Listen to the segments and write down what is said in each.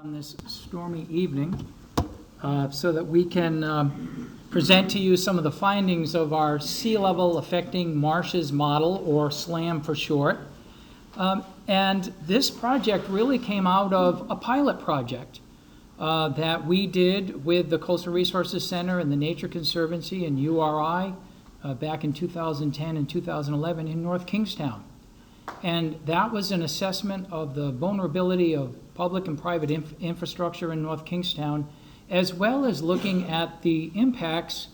on this stormy evening so that we can present to you some of the findings of our sea level affecting marshes model, or SLAMM for short. And this project really came out of a pilot project that we did with the Coastal Resources Center and the Nature Conservancy and URI back in 2010 and 2011 in North Kingstown. And that was an assessment of the vulnerability of public and private infrastructure in North Kingstown, as well as looking at the impacts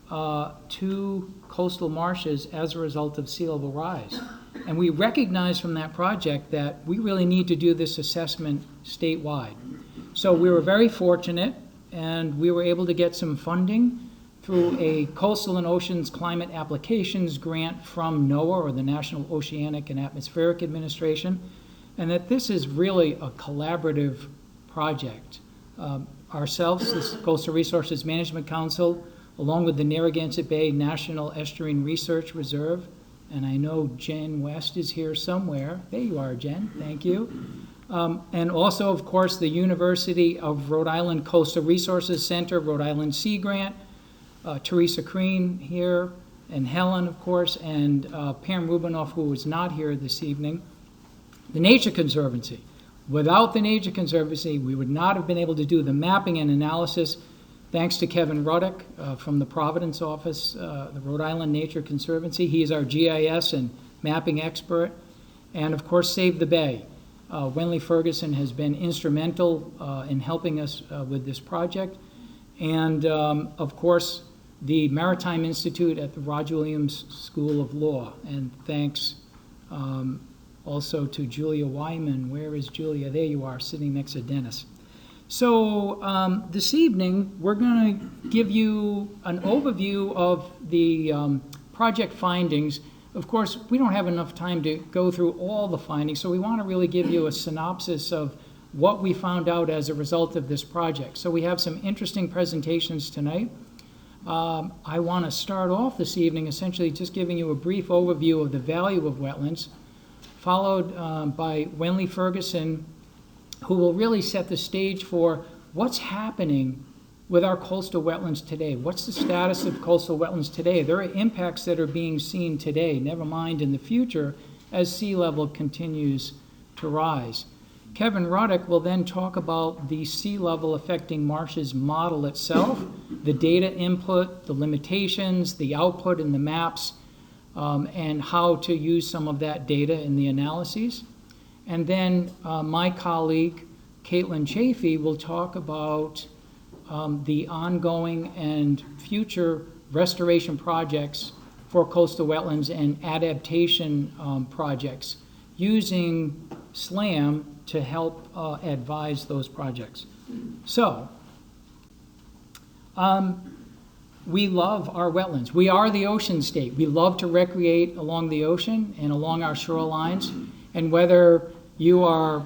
to coastal marshes as a result of sea level rise. And we recognized from that project that we really need to do this assessment statewide. So we were very fortunate, and we were able to get some funding through a Coastal and Oceans Climate Applications grant from NOAA, or the National Oceanic and Atmospheric Administration, and that this is really a collaborative project. Ourselves, the Coastal Resources Management Council, along with the Narragansett Bay National Estuarine Research Reserve, and I know Jen West is here somewhere. There you are, Jen, thank you. And also, of course, the University of Rhode Island Coastal Resources Center, Rhode Island Sea Grant, Teresa Crean here, and Helen, of course, and Pam Rubinoff, who was not here this evening. The Nature Conservancy. Without the Nature Conservancy, we would not have been able to do the mapping and analysis, thanks to Kevin Ruddock from the Providence office, the Rhode Island Nature Conservancy. He is our GIS and mapping expert. And of course, Save the Bay. Wenley Ferguson has been instrumental in helping us with this project. And of course, the Maritime Institute at the Roger Williams School of Law. And thanks also to Julia Wyman. Where is Julia? There you are, sitting next to Dennis. So this evening, we're going to give you an overview of the project findings. Of course, we don't have enough time to go through all the findings, so we want to really give you a synopsis of what we found out as a result of this project. So we have some interesting presentations tonight. I want to start off this evening essentially just giving you a brief overview of the value of wetlands, followed by Wenley Ferguson, who will really set the stage for what's happening with our coastal wetlands today. What's the status of coastal wetlands today? There are impacts that are being seen today, never mind in the future, as sea level continues to rise. Kevin Ruddock will then talk about the sea level affecting marshes model itself, the data input, the limitations, the output in the maps, and how to use some of that data in the analyses. And then my colleague, Caitlin Chafee, will talk about the ongoing and future restoration projects for coastal wetlands and adaptation projects using SLAMM to help advise those projects. So, we love our wetlands. We are the ocean state. We love to recreate along the ocean and along our shorelines. And whether you are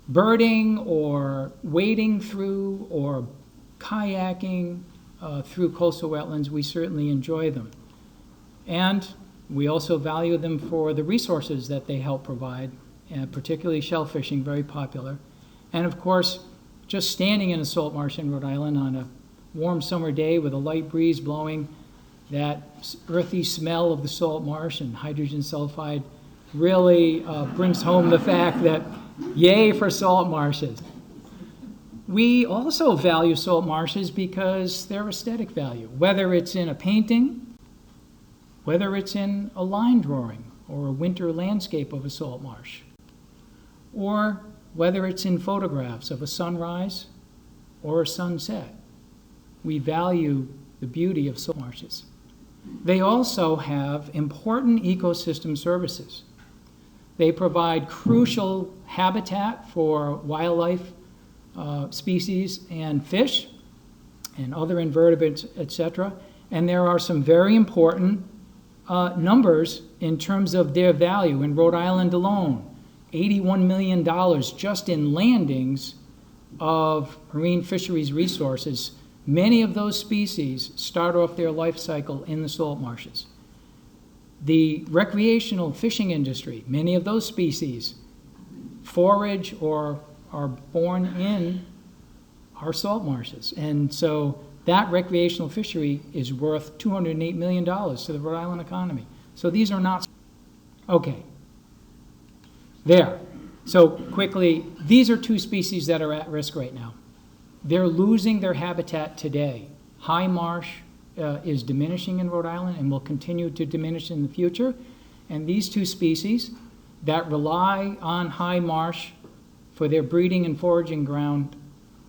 birding or wading through or kayaking through coastal wetlands, we certainly enjoy them. And we also value them for the resources that they help provide, and particularly shellfishing, very popular. And of course, just standing in a salt marsh in Rhode Island on a warm summer day with a light breeze blowing, that earthy smell of the salt marsh and hydrogen sulfide really brings home the fact that yay for salt marshes. We also value salt marshes because they're aesthetic value, whether it's in a painting, whether it's in a line drawing or a winter landscape of a salt marsh, or whether it's in photographs of a sunrise or a sunset. We value the beauty of salt marshes. They also have important ecosystem services. They provide crucial habitat for wildlife species and fish and other invertebrates, etc. And there are some very important numbers in terms of their value. In Rhode Island alone, $81 million just in landings of marine fisheries resources. Many of those species start off their life cycle in the salt marshes. The recreational fishing industry, many of those species forage or are born in our salt marshes. And so that recreational fishery is worth $208 million to the Rhode Island economy. So these are not, okay. There. So quickly, these are two species that are at risk right now. They're losing their habitat today. High marsh is diminishing in Rhode Island and will continue to diminish in the future. And these two species that rely on high marsh for their breeding and foraging ground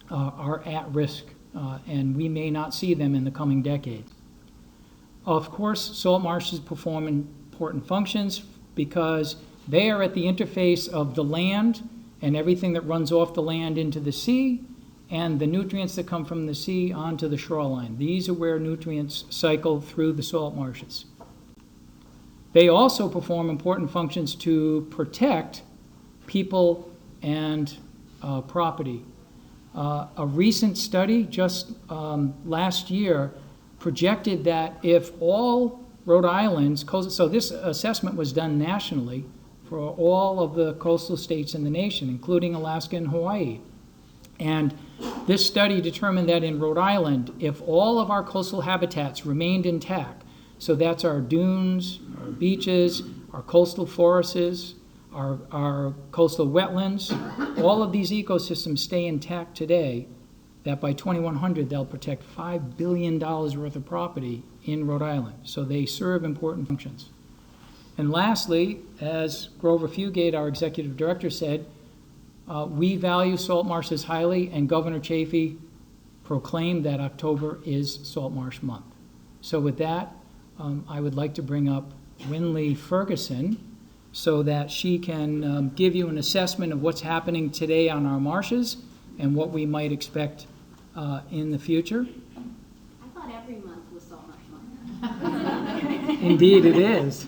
are at risk, and we may not see them in the coming decades. Of course, salt marshes perform important functions because they are at the interface of the land and everything that runs off the land into the sea, and the nutrients that come from the sea onto the shoreline. These are where nutrients cycle through the salt marshes. They also perform important functions to protect people and property. A recent study just last year projected that if all Rhode Island's coastal, so this assessment was done nationally for all of the coastal states in the nation, including Alaska and Hawaii. And this study determined that in Rhode Island, if all of our coastal habitats remained intact, so that's our dunes, our beaches, our coastal forests, our coastal wetlands, all of these ecosystems stay intact today, that by 2100 they'll protect $5 billion worth of property in Rhode Island. So they serve important functions. And lastly, as Grover Fugate, our executive director, said, we value salt marshes highly, and Governor Chafee proclaimed that October is Salt Marsh Month. So with that, I would like to bring up Winley Ferguson so that she can give you an assessment of what's happening today on our marshes and what we might expect in the future. I thought every month was Salt Marsh Month. Indeed it is.